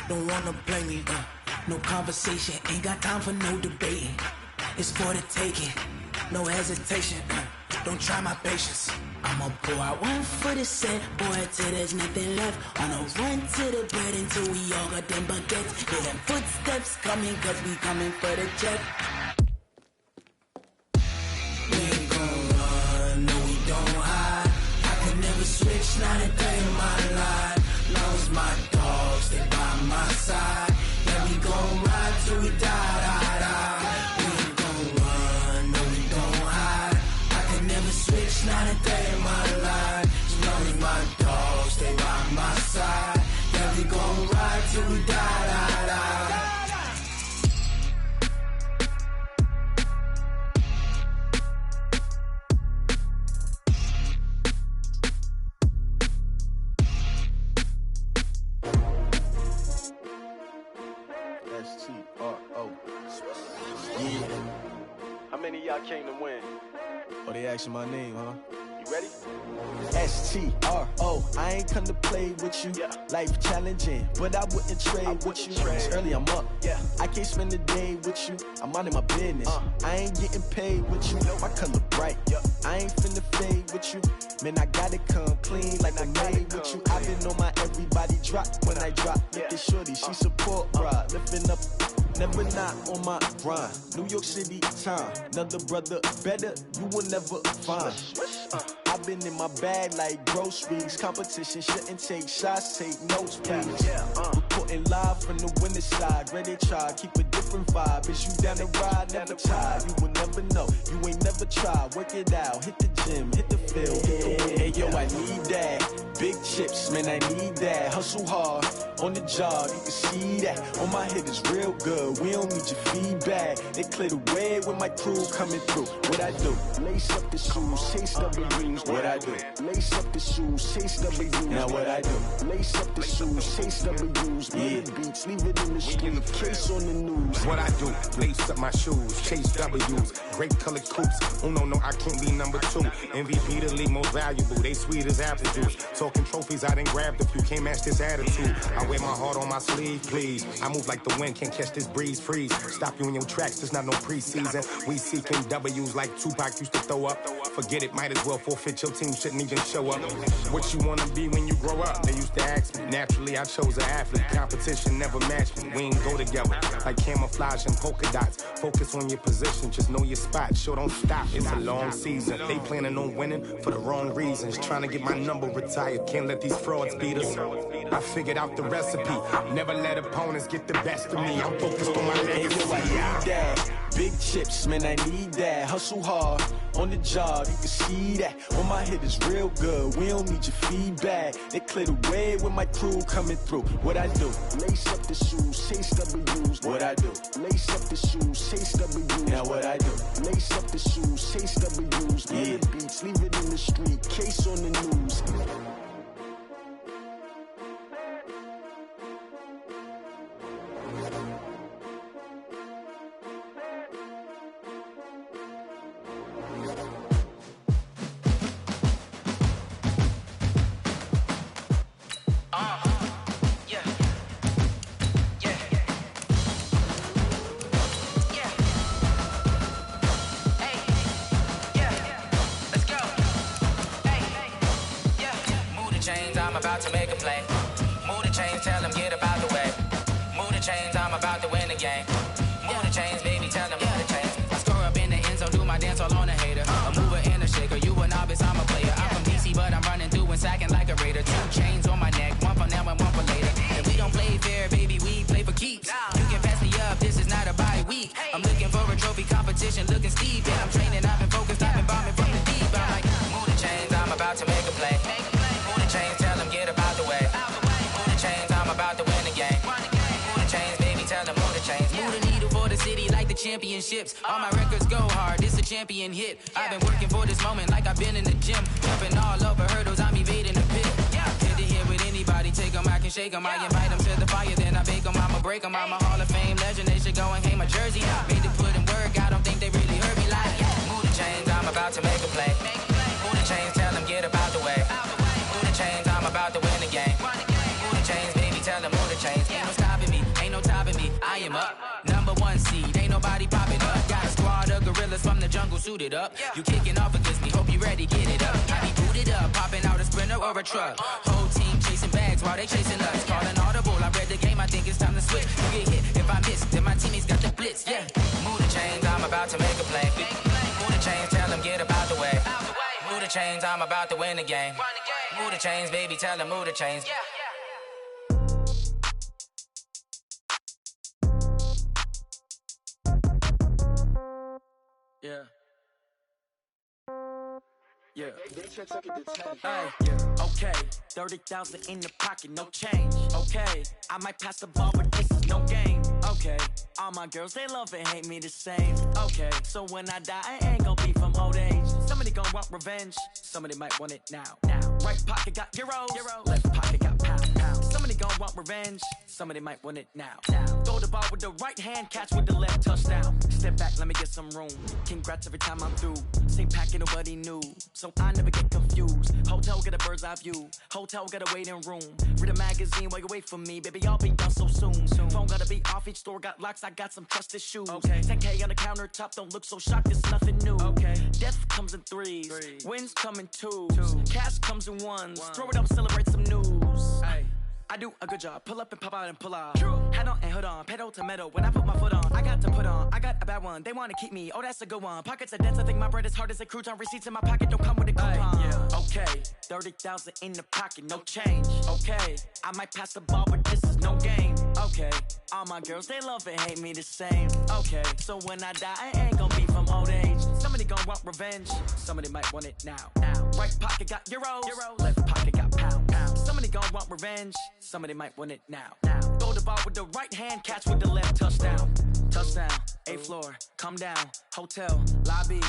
Don't wanna play me, no conversation, ain't got time for no debating. It's for the taking, no hesitation. Don't try my patience. I'ma pour out one for the set, boy, till there's nothing left. On a run to the bread until we all got them baguettes. Hear them footsteps coming, cause we coming for the jet. We ain't gon' run, no, we don't hide. I can never switch, not a day in my life. Long as my dogs stay by my side. Yeah, we gon' ride till we die, die, die. We ain't gon' run, no, we don't hide. I can never switch, not a day in my life. As long as my dogs stay by my side. Yeah, we gon' ride till we die, die, die. S-T-R-O. Yeah. How many of y'all came to win? Oh, they asking my name, huh? You ready? S-T-R-O. I ain't come to play with you. Yeah. Life challenging, but I wouldn't trade with you. It's early, I'm up. Yeah. I can't spend the day with you. I'm minding my business. I ain't getting paid with you. My color bright. Yeah. I ain't finna fade with you. Man, I gotta come clean like I made with you. I've been on my everybody drop when I drop. Look at shorty, she support ride. Lifting up, never not on my grind. New York City time. Another brother better, you will never find. I've been in my bag like groceries. Competition shouldn't take shots, take notes, please. Reporting live from the winning side. Ready to try, keep a different vibe. Is you down the ride, never tired. You will never know, you ain't never tried. Work it out, hit the gym, hit the field, hit the wind. Hey yo, I need that. Big chips, man, I need that. Hustle hard, on the job, you can see that. On my head is real good, we don't need your feedback. They clear the way with my crew coming through. What I do? Lace up the shoes, chase W's. What I do? Lace up the shoes, chase W's. Now what I do? Lace up the shoes, chase W's. Yeah, beats, leave it in the street, case on the news. What I do? Lace up my shoes, chase W's. Great colored coops. Oh no, I can't be number 2. MVP the league most valuable. They sweet as apple juice. Talking trophies, I done grabbed a few. Can't match this attitude. I wear my heart on my sleeve, please. I move like the wind, can't catch this breeze. Freeze. Stop you in your tracks. There's not no preseason. We seeking W's like Tupac used to throw up. Forget it, might as well forfeit. Your team shouldn't even show up. What you wanna be when you grow up? They used to ask me. Naturally, I chose an athlete. Competition never matched me. We ain't go together like camouflage and polka dots. Focus on your position, just know your spot. Sure, don't stop. It's a long season. They planning on winning for the wrong reasons. Trying to get my number retired. Can't let these frauds beat us. I figured out the recipe. Never let opponents get the best of me. I'm focused on my legacy. I need that. Big chips, man, I need that. Hustle hard, on the job, you can see that. On my head is real good, we don't need your feedback. They clear the way with my crew coming through. What I do? Lace up the shoes, chase W's. What I do? Lace up the shoes, chase W's. Now what I do? Lace up the shoes, chase W's. Yeah, beats, leave it in the street, case on the news. I'm about to make a play. Move the chains, tell them get up out the way. Move the chains, I'm about to win the game. Move the chains, baby, tell them move the chains. I score up in the end zone, do my dance all on a hater. A mover and a shaker, you a novice, I'm a player. I'm from DC, but I'm running through and sacking like a Raider. about to make a play. Move the chains, tell them get about the way. Move the chains, I'm about to win the game. Move the chains, baby, tell them move the chains. Move the needle for the city like the championships. All my records go hard, this a champion hit. I've been working for this moment like I've been in the gym. Jumping all over hurdles, I'm evading the pit. Hit to hit with anybody, take them, I can shake them. I invite them to the fire, then I bake them, I'ma break them. I'm a Hall of Fame legend, they should go and hang my jersey. Made to put in work, I don't think they really heard me like. Move the chains, I'm about to make a play. Move the chains, tell them get about the way. Move the chains, I'm about to win the game. Move the chains, baby, tell them move the chains. Ain't no stopping me, ain't no topping me, I am up. #1 seed, ain't nobody popping up. Got a squad of gorillas from the jungle suited up. You kicking off against me, hope you ready, get it up. I be booted up, popping out a Sprinter or a truck. Whole team chasing bags while they chasing us. Calling audible, I read the game, I think it's time to switch. You get hit if I miss, then my teammates got the blitz, yeah. Move the chains, I'm about to make a play. Move the chains, tell them get about the way. Move the chains, I'm about to win the game. Move the chains, baby, tell them move the chains. Yeah. Yeah. Hey, yeah. Okay. 30,000 in the pocket, no change. Okay. I might pass the ball, but this is no game. Okay. All my girls, they love and hate me the same. Okay. So when I die, I ain't gonna be from old age. Somebody gonna want revenge. Somebody might want it now. Right pocket got euros. Left pocket got pounds. Somebody gonna want revenge. Somebody might want it now. Throw the ball with the right hand, catch with the left, touchdown. Step back, let me get some room. Congrats every time I'm through. Same packet, nobody knew. So I never get confused. Hotel get a bird's eye view. Hotel get a waiting room. Read a magazine while you wait for me. Baby, I'll be done so soon. Phone gotta be off, each store got locks. I got some trusted shoes. Okay. 10K on the countertop, don't look so shocked, it's nothing new. Okay. Death comes in threes. Wins come in twos. Cash comes in ones. Throw it up, celebrate some news. Hey. I do a good job, pull up and pop out and pull off. Hat on and hood on, pedal to metal. When I put my foot on, I got to put on. I got a bad one, they wanna keep me. Oh, that's a good one. Pockets are dense, I think my bread is hard as a crouton. Receipts in my pocket don't come with a coupon. Yeah. Okay, 30,000 in the pocket, no change. Okay, I might pass the ball, but this is no game. Okay, all my girls, they love and hate me the same. Okay, so when I die, I ain't gonna be from old age. Somebody gonna want revenge, somebody might want it now. Right pocket got euros. Left pocket got pounds. Somebody gonna want revenge, somebody might want it now. Throw the ball with the right hand, catch with the left, touchdown. Touchdown, 8th floor, come down, hotel, lobby.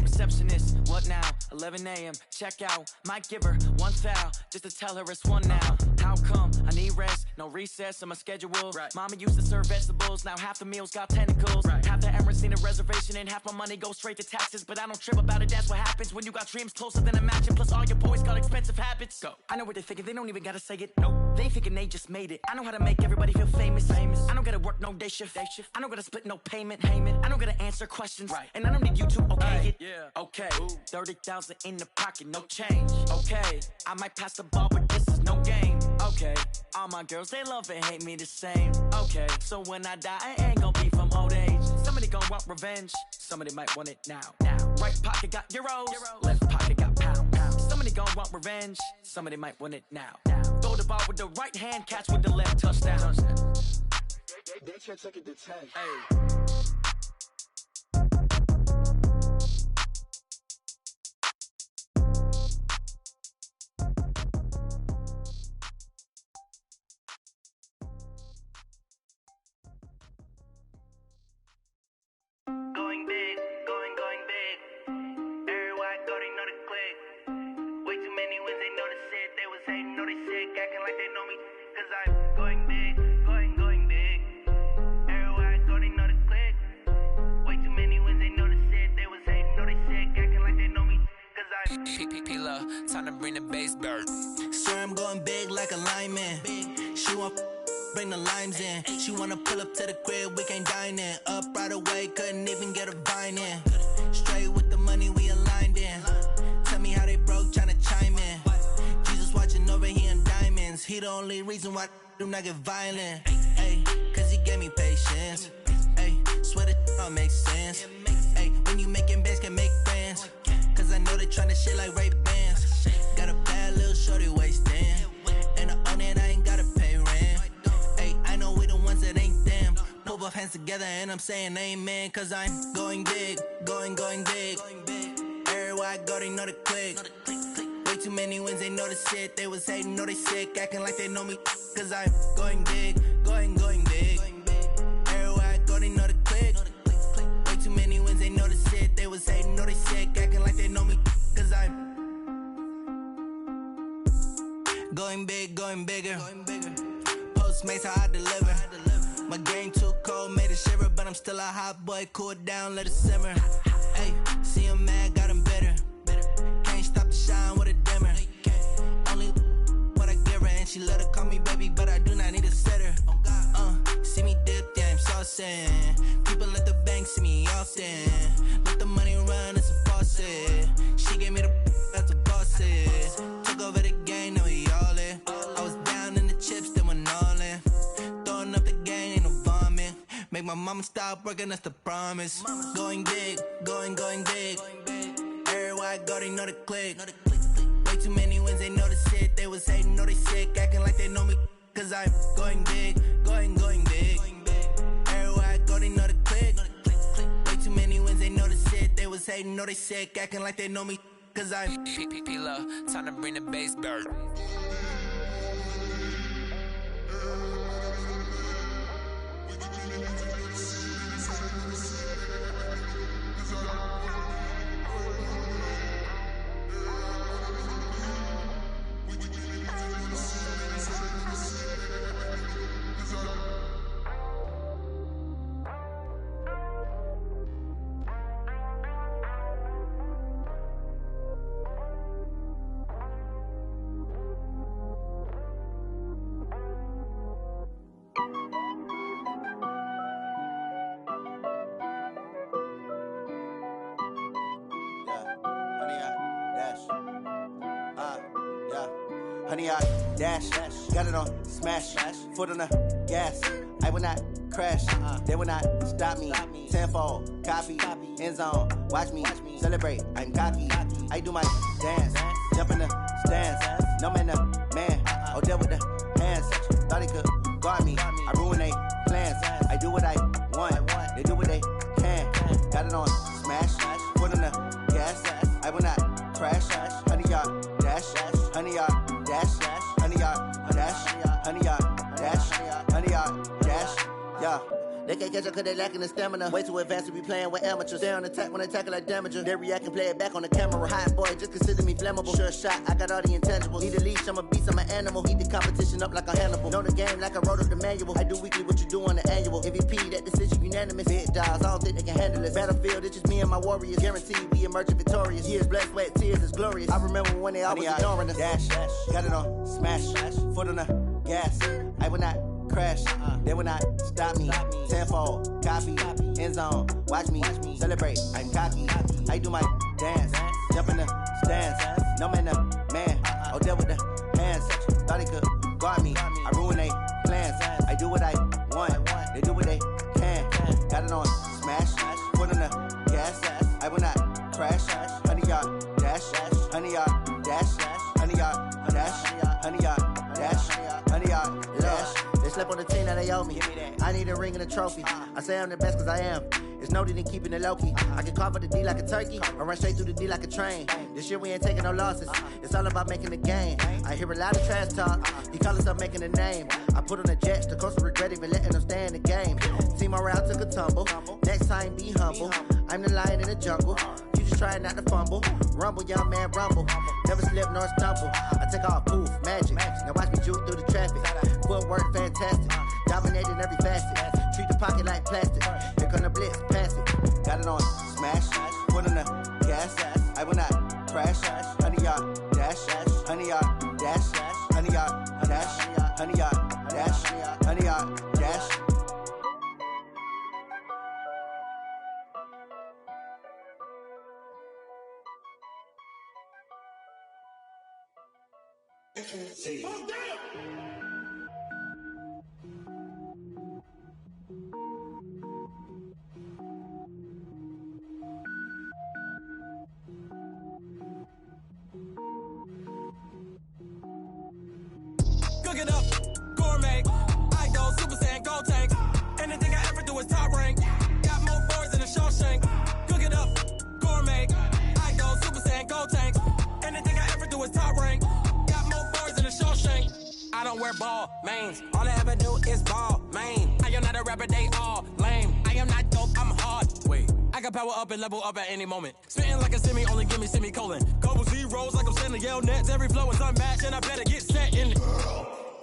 Receptionist, what now? 11 a.m., check out. Might give her one foul, just to tell her it's one now. How come? I need rest, no recess in my schedule. Mama used to serve vegetables, now half the meals got tentacles. Half the Emirates need a reservation and half my money goes straight to taxes. But I don't trip about it, that's what happens when you got dreams closer than a mansion. Plus all your boys got expensive habits. Go. I know what they're thinking, they don't even gotta say it. Nope. They thinking they just made it. I know how to make everybody feel famous. I don't gotta work no day shift. I don't gotta split no payment. I don't gotta answer questions. And I don't need you to okay it. Yeah. Okay, 30,000 in the pocket, no change. Okay, I might pass the ball, but this is no game. Okay, all my girls, they love and hate me the same. Okay, so when I die, I ain't gonna be from old age. Somebody gonna want revenge, somebody might want it now. Right pocket got euros, left pocket got pounds. Somebody gonna want revenge, somebody might want it now. Throw the ball with the right hand, catch with the left, touchdown. They can't take it to 10. Hey. Going big, going big. Everywhere I go, they know the click. Way too many wins, they notice it. They was hating, know they sick, acting like they know me. Cause I'm going big, going big. Everywhere I go, they know the click. Way too many wins, they notice it. They was hating, know they sick, acting like they know me. Cause I'm P-P-P-Lo, time to bring the bass bird. Swear I'm going big like a lineman. She want bring the limes in. She wanna pull up to the crib, we can't dine in. Up right away, couldn't even get a vine in. Straight with the money we aligned in. Tell me how they broke, tryna chime in. Jesus watching over here in diamonds. He the only reason why I do not get violent. Ay, cause he gave me patience. Ay, swear that all makes sense. Ay, when you making bands, can make friends. Cause I know they tryna shit like Ray-Bans. Got a bad little shorty wasting. And I own it, I ain't gotta pay rent. I know we the ones that ain't them. Put both hands together and I'm saying amen. Cause I'm going big, going big. Everywhere I Everywhere I go, they know the click. Way too many wins, they know the shit. They was hating, know they sick, acting like they know me. Cause I'm going big, going big. Everywhere I go, they know the click. Way too many wins, they know the shit. They was hating, know they sick, acting like they know me. Cause I'm going big, going bigger. Postmates, how I deliver. My game too cold, made it shiver, but I'm still a hot boy. Cool it down, let it simmer. Hey, see him mad, got him bitter. Can't stop the shine with a dimmer. Only what I give her, and she let her call me baby, but I do not need a sitter. See me dip, yeah, I'm saucing. People let the bank see me often. Let the money run, it's a faucet. She gave me the that's a boss is. Took over the game, now we all in. I was down in the chips, then went all in. Throwing up the game, ain't no vomit. Make my mama stop working, that's the promise. Going big, going big. Everywhere I go, they know the click. Way too many wins, they know the shit. They was hating, know they sick, acting like they know me. Cause I'm going big, going big. Everywhere I go, they know the click. Way too many wins, they know the shit. They was hating, know they sick, acting like they know me. Cause I'm P-P-P-Lo, time to bring the bass back. Honey, I dash, got it on smash, foot on the gas. I will not crash, they will not stop me. Tenfold, copy, end zone, watch me celebrate. I'm cocky, I do my dance, jump in the stands. No man, the man, oh, deal with the hands. Thought he could guard me, I ruin they plans. I do what I want, they do what they can. Got it on smash, foot on the gas. I will not crash, honey, y'all dash, honey, y'all dash, honey, y'all dash, honey, y'all dash, honey, y'all dash, yeah. They can't catch up cause they lacking the stamina. Way too advanced to be playing with amateurs. They on attack when they tackle like damager. They react and play it back on the camera. Hot boy, just consider me flammable. Sure shot, I got all the intangibles. Need a leash, I'm a beast, I'm an animal. Heat the competition up like a Hannibal. Know the game like I wrote up the manual. I do weekly what you do on the annual. MVP, that decision unanimous. Big dogs, I don't think they can handle it. Battlefield, it's just me and my warriors. Guaranteed we emerging victorious. Years, blood, sweat, tears, it's glorious. I remember when they always ignoring us. Dash, got it on smash, foot on the gas. I will not crash, they will not stop me. Tenfold, copy, end zone, watch me celebrate. I'm cocky, I do my dance, jump in the stands. No man, the man, oh, deal with the hands. Thought he could guard me, I ruin they plans. I do what I want, they do what they can. Got it on smash, foot on the gas. I will not crash, honey, y'all dash, honey, y'all dash, honey, y'all dash, honey, y'all dash, honey, y'all dash. They slept on the team that they owe me. I need a ring and a trophy. I say I'm the best cause I am. It's no need in keeping it low key. I can carve up the D like a turkey, or run straight through the D like a train. This year we ain't taking no losses. It's all about making the game. I hear a lot of trash talk. He call us up making a name. I put on the Jets, the coach will regret even letting them stay in the game. Team around took a tumble. Next time be humble. I'm the lion in the jungle. You just try not to fumble. Rumble, young man, rumble. Never slip nor stumble. I take off, poof, magic. Now watch me juke through the traffic. Footwork fantastic. Dominating every facet. Treat the pocket like plastic. Here come the blitz, pass it. Got it on smash, foot on the gas. I will not crash. Honey, y'all dash, honey, y'all dash, honey, y'all dash, honey, y'all dash, honey, y'all dash. Cooking up, gourmet. I go Super Saiyan, gold tank. Anything I ever do is top rank. Got more boards than a Shawshank. Cooking up, gourmet. I go Super Saiyan, don't wear ball mains. All I ever do is ball main. I am not a rapper, they all lame. I am not dope, I'm hard. Wait, I can power up and level up at any moment. Spitting like a semi, only give me semicolon. Couple zeros like I'm sending yell nets. Every flow is unmatched and I better get set in it.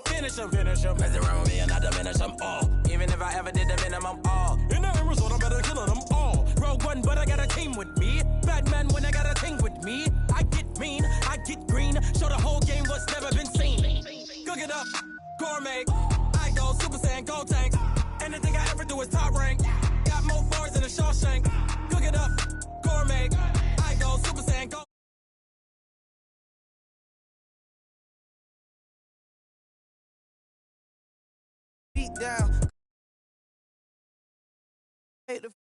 Finish them. Mess around with me and I diminish them all. Even if I ever did the minimum all. In the end result, I'm better killing them all. Rogue one, but I got a team with me. Batman when I got a team with me. I get mean, I get green. Show the whole game what's never been seen. Cook it up, gourmet. I go Super Saiyan, go tank. Anything I ever do is top rank. Got more bars than a Shawshank. Cook it up, gourmet. I go Super Saiyan, go. Beat down. Hate the